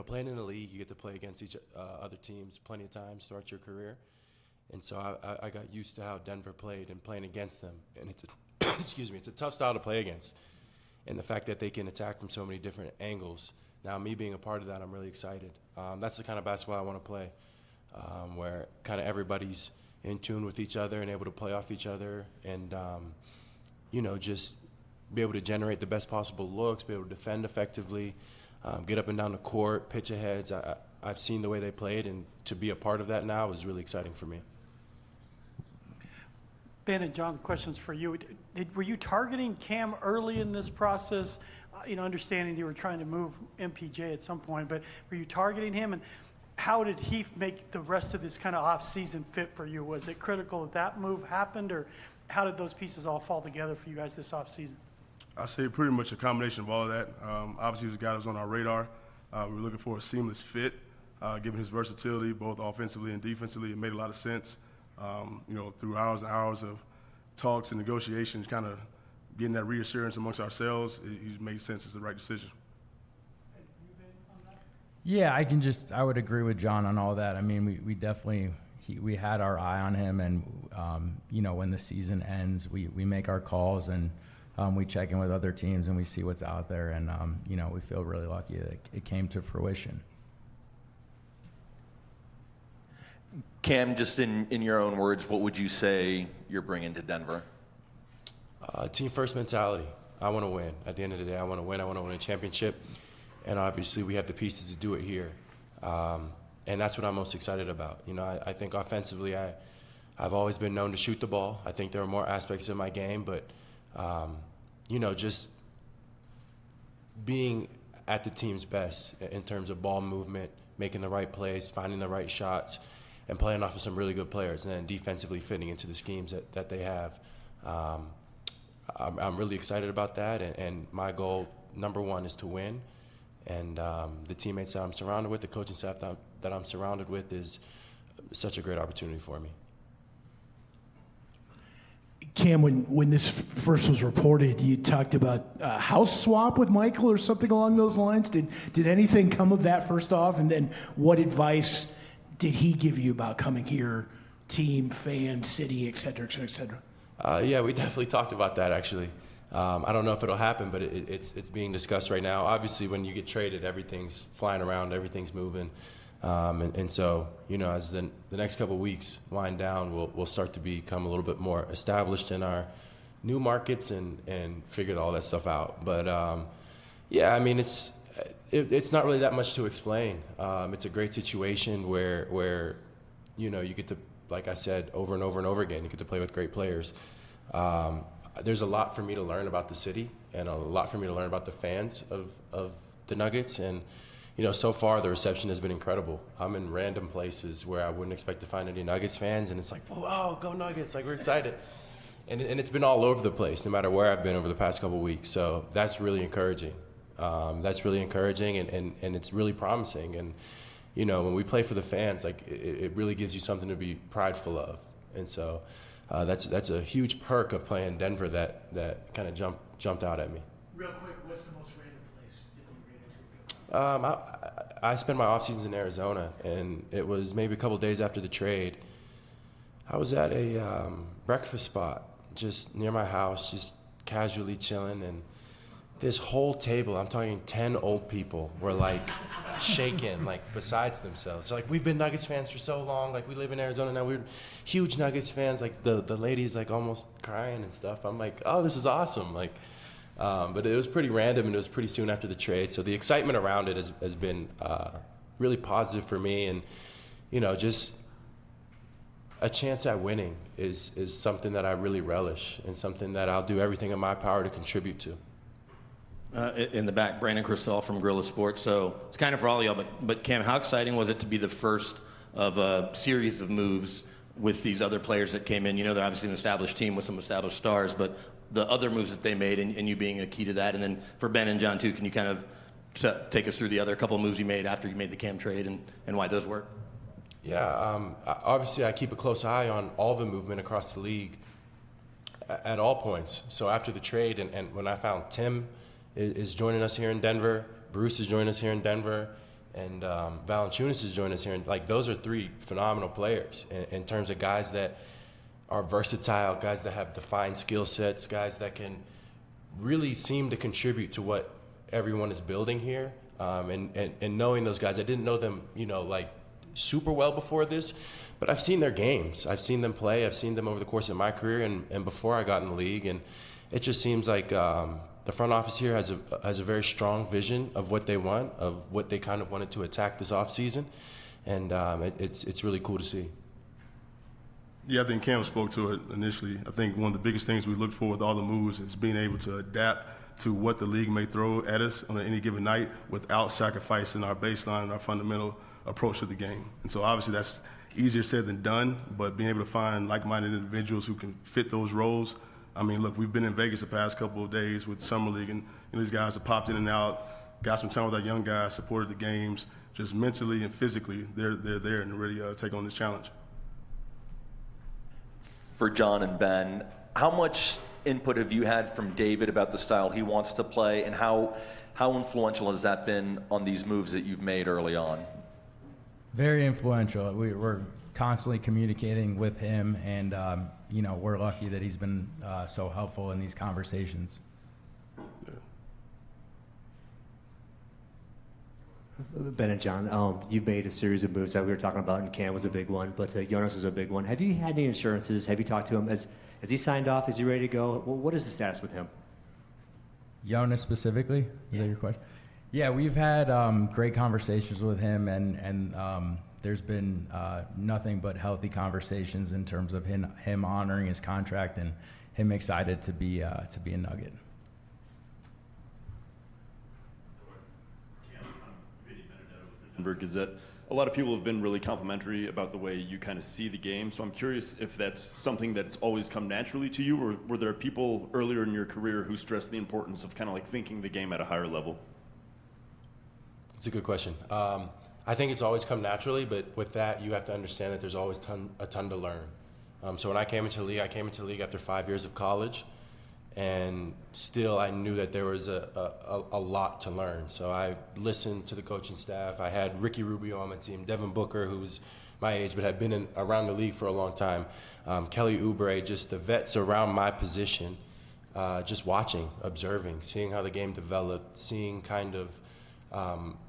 playing in the league, you get to play against each other teams plenty of times throughout your career. And so I got used to how Denver played and playing against them. And it's it's a tough style to play against. And the fact that they can attack from so many different angles. Now, me being a part of that, I'm really excited. That's the kind of basketball I want to play, where kind of everybody's in tune with each other and able to play off each other and, just be able to generate the best possible looks, be able to defend effectively, get up and down the court, pitch aheads. I've seen the way they played, and to be a part of that now is really exciting for me. Ben and John, questions for you. Were you targeting Cam early in this process? Understanding you were trying to move MPJ at some point, but were you targeting him? And how did he make the rest of this kind of off-season fit for you? Was it critical that move happened, or how did those pieces all fall together for you guys this off-season? I say pretty much a combination of all of that. Obviously, he was a guy that was on our radar. We were looking for a seamless fit, given his versatility, both offensively and defensively. It made a lot of sense. Through hours and hours of talks and negotiations, kind of getting that reassurance amongst ourselves, it made sense. It's the right decision. Yeah, I would agree with John on all that. I mean, we definitely we had our eye on him, and when the season ends, we make our calls and we check in with other teams and we see what's out there, and we feel really lucky that it came to fruition. Cam, just in your own words, what would you say you're bringing to Denver? Team first mentality. I want to win. At the end of the day, I want to win. I want to win a championship. And obviously, we have the pieces to do it here. And that's what I'm most excited about. I think offensively, I've always been known to shoot the ball. I think there are more aspects of my game, but, just being at the team's best in terms of ball movement, making the right plays, finding the right shots, and playing off of some really good players, and then defensively fitting into the schemes that they have. I'm really excited about that, and my goal, number one, is to win. And the teammates that I'm surrounded with, the coaching staff that I'm surrounded with is such a great opportunity for me. Cam, when this first was reported, you talked about a house swap with Michael or something along those lines. Did anything come of that first off? And then what advice did he give you about coming here, team, fan, city, et cetera, et cetera, et cetera? Yeah, we definitely talked about that, actually. I don't know if it'll happen, but it's being discussed right now. Obviously, when you get traded, everything's flying around, everything's moving. And so, as the next couple of weeks wind down, we'll start to become a little bit more established in our new markets and figure all that stuff out. But, yeah, I mean, it's not really that much to explain. It's a great situation where you get to, like I said, over and over and over again, you get to play with great players. There's a lot for me to learn about the city and a lot for me to learn about the fans of the Nuggets. And, so far the reception has been incredible. I'm in random places where I wouldn't expect to find any Nuggets fans, and it's like, whoa, go Nuggets, like we're excited. And it's been all over the place, no matter where I've been over the past couple of weeks. So that's really encouraging. And it's really promising. And, when we play for the fans, like it really gives you something to be prideful of. And so that's a huge perk of playing Denver that kind of jumped out at me. Real quick, what's the most random place that you ran into? I spent my off seasons in Arizona, and it was maybe a couple of days after the trade. I was at a breakfast spot just near my house, just casually chilling, and this whole table, I'm talking 10 old people, were like shaking, like besides themselves. So, like, we've been Nuggets fans for so long. Like, we live in Arizona now. We're huge Nuggets fans. Like, the lady's like almost crying and stuff. I'm like, oh, this is awesome. Like, but it was pretty random, and it was pretty soon after the trade. So the excitement around it has been really positive for me. And, just a chance at winning is something that I really relish and something that I'll do everything in my power to contribute to. In the back, Brandon Cristal from Gorilla Sports. So it's kind of for all of y'all, but Cam, how exciting was it to be the first of a series of moves with these other players that came in? They're obviously an established team with some established stars, but the other moves that they made and you being a key to that. And then for Ben and John too, can you kind of take us through the other couple of moves you made after you made the Cam trade and why those worked? Yeah, obviously I keep a close eye on all the movement across the league at all points. So after the trade and when I found Tim is joining us here in Denver, Bruce is joining us here in Denver, and Valančiūnas has joined us here. And like, those are three phenomenal players in terms of guys that are versatile, guys that have defined skill sets, guys that can really seem to contribute to what everyone is building here. And knowing those guys, I didn't know them, like super well before this, but I've seen their games. I've seen them play. I've seen them over the course of my career and before I got in the league. And it just seems like the front office here has a very strong vision of what they want, of what they kind of wanted to attack this offseason. And it's really cool to see. Yeah, I think Cam spoke to it initially. I think one of the biggest things we look for with all the moves is being able to adapt to what the league may throw at us on any given night without sacrificing our baseline and our fundamental approach to the game. And so obviously that's easier said than done, but being able to find like-minded individuals who can fit those roles. I mean, look, we've been in Vegas the past couple of days with Summer League, and these guys have popped in and out, got some time with our young guys, supported the games, just mentally and physically, they're there and ready to take on this challenge. For John and Ben, how much input have you had from David about the style he wants to play, and how influential has that been on these moves that you've made early on? Very influential. We're constantly communicating with him, and we're lucky that he's been so helpful in these conversations. Ben and John, you've made a series of moves that we were talking about, and Cam was a big one, but Jonas was a big one. Have you had any assurances? Have you talked to him? Has he signed off? Is he ready to go? What is the status with him? Jonas specifically? Is that your question? Yeah, we've had great conversations with him, and there's been nothing but healthy conversations in terms of him honoring his contract and him excited to be a Nugget. Is that a lot of people have been really complimentary about the way you kind of see the game. So I'm curious if that's something that's always come naturally to you, or were there people earlier in your career who stressed the importance of kind of like thinking the game at a higher level? It's a good question. I think it's always come naturally, but with that, you have to understand that there's always a ton to learn. So when I came into the league after 5 years of college, and still I knew that there was a lot to learn. So I listened to the coaching staff. I had Ricky Rubio on my team, Devin Booker, who's my age but had been around the league for a long time, Kelly Oubre, just the vets around my position, just watching, observing, seeing how the game developed, seeing kind of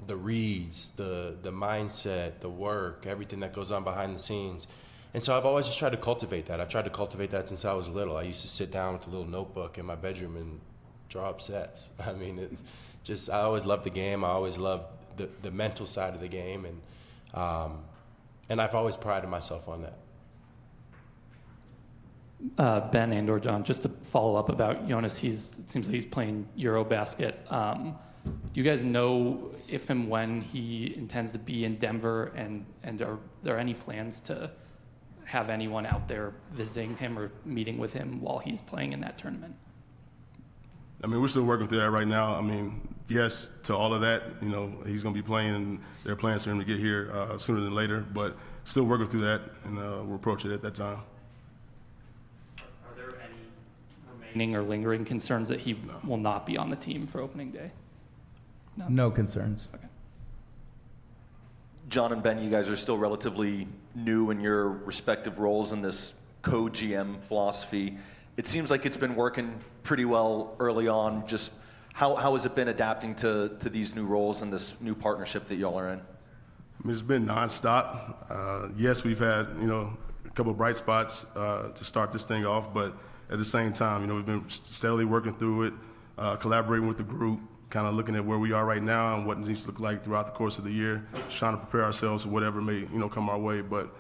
the reads, the mindset, the work, everything that goes on behind the scenes. And so I've always just tried to cultivate that. I've tried to cultivate that since I was little. I used to sit down with a little notebook in my bedroom and draw up sets. I mean, it's just, I always loved the game. I always loved the mental side of the game. And I've always prided myself on that. Ben and/or John, just to follow up about Jonas, it seems like he's playing Eurobasket. Do you guys know if and when he intends to be in Denver, and are there any plans to have anyone out there visiting him or meeting with him while he's playing in that tournament? I mean, we're still working through that right now. I mean, yes to all of that. He's going to be playing, and there are plans for him to get here sooner than later, but still working through that, and we'll approach it at that time. Are there any remaining or lingering concerns that he will not be on the team for opening day? No concerns. Okay. John and Ben, you guys are still relatively new in your respective roles in this co-GM philosophy. It seems like it's been working pretty well early on. Just how has it been adapting to these new roles and this new partnership that y'all are in? I mean, it's been nonstop. Yes, we've had a couple of bright spots to start this thing off, but at the same time, we've been steadily working through it, collaborating with the group, kind of looking at where we are right now and what it needs to look like throughout the course of the year, just trying to prepare ourselves for whatever may come our way. But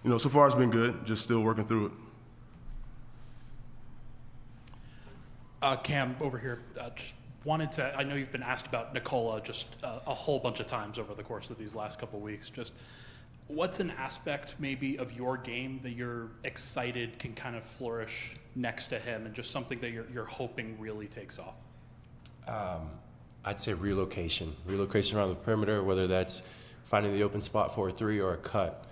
so far it's been good, just still working through it. Cam, over here, just wanted to, I know you've been asked about Nikola just a whole bunch of times over the course of these last couple of weeks. Just what's an aspect maybe of your game that you're excited can kind of flourish next to him, and just something that you're hoping really takes off? I'd say relocation around the perimeter, whether that's finding the open spot for a three or a cut.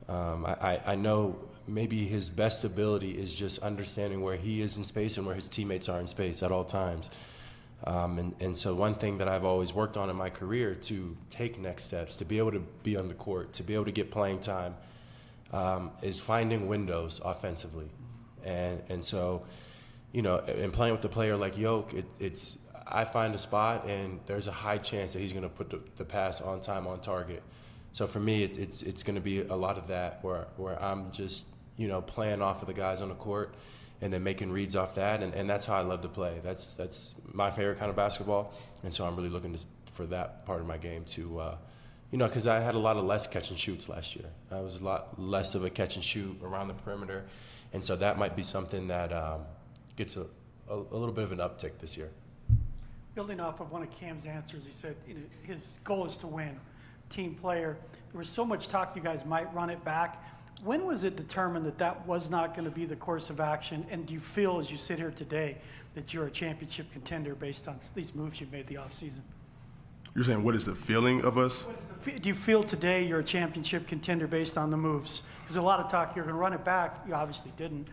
I know maybe his best ability is just understanding where he is in space and where his teammates are in space at all times. And so one thing that I've always worked on in my career to take next steps, to be able to be on the court, to be able to get playing time, is finding windows offensively. And so, you know, in playing with a player like Yoke, it's I find a spot and there's a high chance that he's going to put the pass on time, on target. So for me, it's going to be a lot of that where I'm just, you know, playing off of the guys on the court and then making reads off that, and that's how I love to play. That's my favorite kind of basketball, and so I'm really looking for that part of my game to, you know, because I had a lot of less catch and shoots last year. I was a lot less of a catch and shoot around the perimeter, and so that might be something that gets a little bit of an uptick this year. Building off of one of Cam's answers, he said, you know, his goal is to win, team player. There was so much talk you guys might run it back. When was it determined that that was not going to be the course of action? And do you feel, as you sit here today, that you're a championship contender based on these moves you've made the offseason? You're saying what is the feeling of us? Do you feel today you're a championship contender based on the moves? Because a lot of talk, you're going to run it back. You obviously didn't.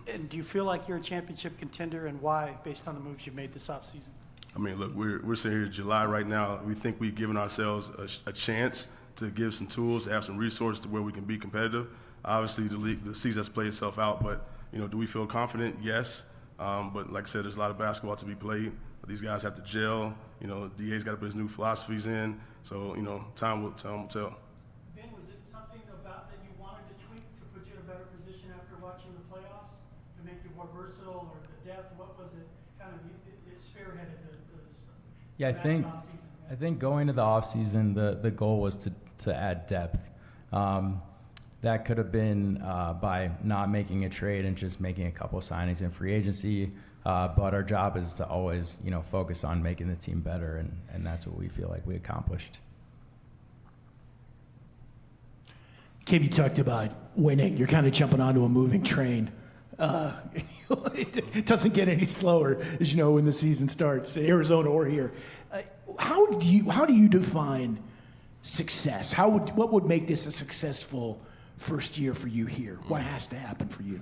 And do you feel like you're a championship contender, and why, based on the moves you've made this offseason? I mean, look, we're sitting here in July right now. We think we've given ourselves a chance to give some tools, to have some resources to where we can be competitive. Obviously, the season has played itself out, but, you know, do we feel confident? Yes. But like I said, there's a lot of basketball to be played. These guys have to gel. You know, DA's got to put his new philosophies in. So, you know, time will tell. Ben, was it something about that you wanted to tweak to put you in a better position after watching the playoffs, to make you more versatile, or the depth? What was it? Kind of it spearheaded the Yeah, I think going to the offseason, the goal was to add depth. That could have been by not making a trade and just making a couple signings in free agency. But our job is to always, you know, focus on making the team better, and that's what we feel like we accomplished. Kim, you talked about winning. You're kind of jumping onto a moving train. It doesn't get any slower, as you know, when the season starts, in Arizona or here. How do you define success? What would make this a successful first year for you here? What has to happen for you?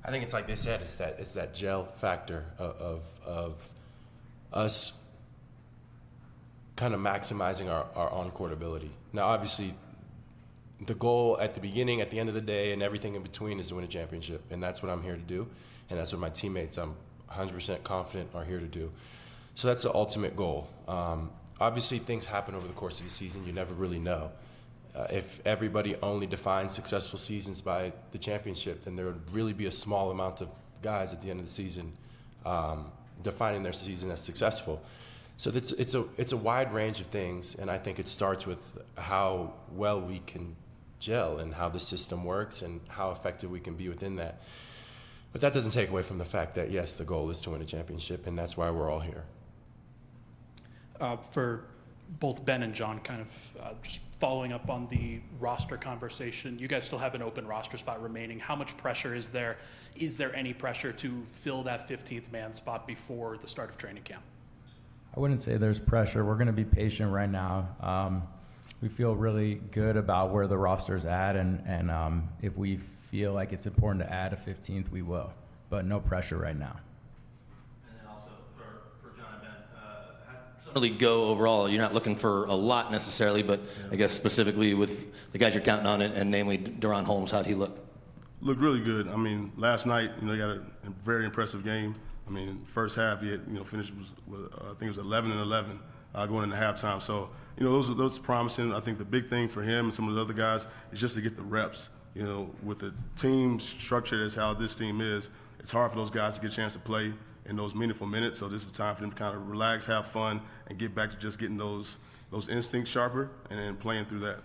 I think it's like they said, it's that gel factor of us kind of maximizing our on-court ability. Now, obviously, the goal at the beginning, at the end of the day, and everything in between is to win a championship, and that's what I'm here to do, and that's what my teammates, I'm 100% confident, are here to do. So that's the ultimate goal. Obviously, things happen over the course of the season. You never really know. If everybody only defines successful seasons by the championship, then there would really be a small amount of guys at the end of the season defining their season as successful. So it's a wide range of things, and I think it starts with how well we can gel and how the system works and how effective we can be within that. But that doesn't take away from the fact that, yes, the goal is to win a championship, and that's why we're all here. For both Ben and John, kind of just following up on the roster conversation, you guys still have an open roster spot remaining. How much pressure is there? Is there any pressure to fill that 15th man spot before the start of training camp? I wouldn't say there's pressure. We're going to be patient right now. We feel really good about where the roster's at, and if we feel like it's important to add a 15th, we will. But no pressure right now. And then also for John and Ben, how'd really go overall? You're not looking for a lot necessarily, but I guess specifically with the guys you're counting on, and namely Deron Holmes, how'd he look? Looked really good. I mean, last night, you know, he got a very impressive game. I mean, first half he had, you know, finished with I think it was 11 and 11 going into halftime. So, you know, those are promising. I think the big thing for him and some of the other guys is just to get the reps. You know, with the team structure as how this team is, it's hard for those guys to get a chance to play in those meaningful minutes. So this is the time for them to kind of relax, have fun, and get back to just getting those instincts sharper and then playing through that.